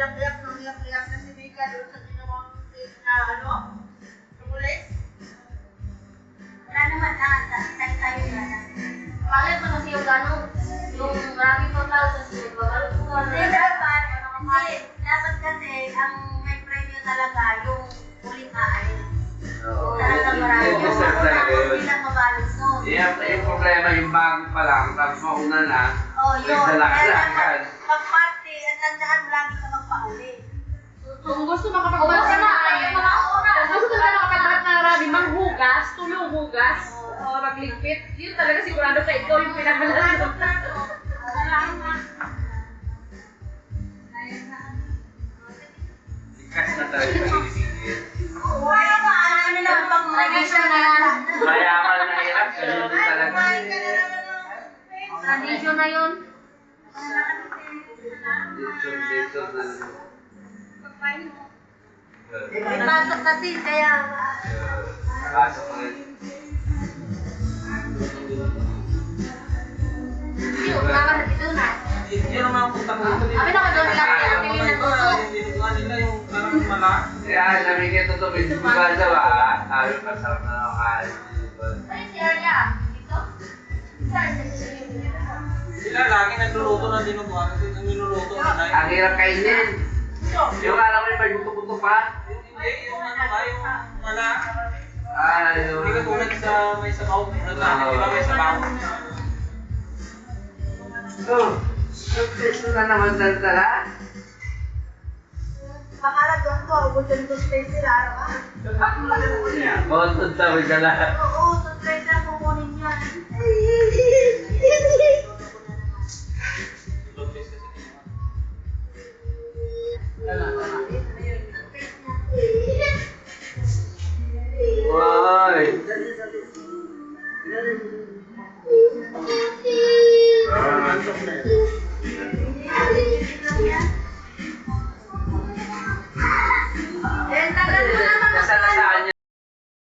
iyak-iyak na si Mika doon sa ginawang ano? Tulis? Wala naman tayo na. Bakit pa kasi yung gano'n? Yung maraming total sa sunod. Hindi dapat. Dapat kasi ang may premyo talaga yung uling aalis. Talagang marami. Yung hindi lang mabalot nun. Yung problema, yung bago pa lang, tapos mauna na, nagdala-agad. Pag-party, at tandaan lagi ka magpauli. Kung gusto makapagbalot na kung gusto talaga makapagbalot na marami, manghugas, tulong hugas, o magligpit, yun talaga sigurado ka ikaw yung pinakalalot. ikas na talaga pag-isigit. Tradition na yan. Mayaman na hirap, ganun din talaga. Tradition na yun. Dito na. May pasok kasi, kaya... Pasok ko rin. Hindi, umakan na dito na. Hindi naman ang punta ko dito. Kami na doon lang kaya pili ng tusok. Dinutuan nila yung parang mala. Kaya namigay ito may bugal daw sabi masarap na lang kain. Ay, si Arya. Dito? Sila lagi nagluluto ng dinutuan kasi ang niluluto nila. Ang hirap kainin. Yung alam mo yung may buto-buto pa. Hindi, yung ano ba, yung mala. Yung... Hindi ka tulad sa may sabaw. Naglahan, di ba may sabaw? Success na naman dala. Makalat doon ko, ubusin ko space sila, araw-araw. Botod daw yung dala. Oo, sa space na kukunin yan. Why?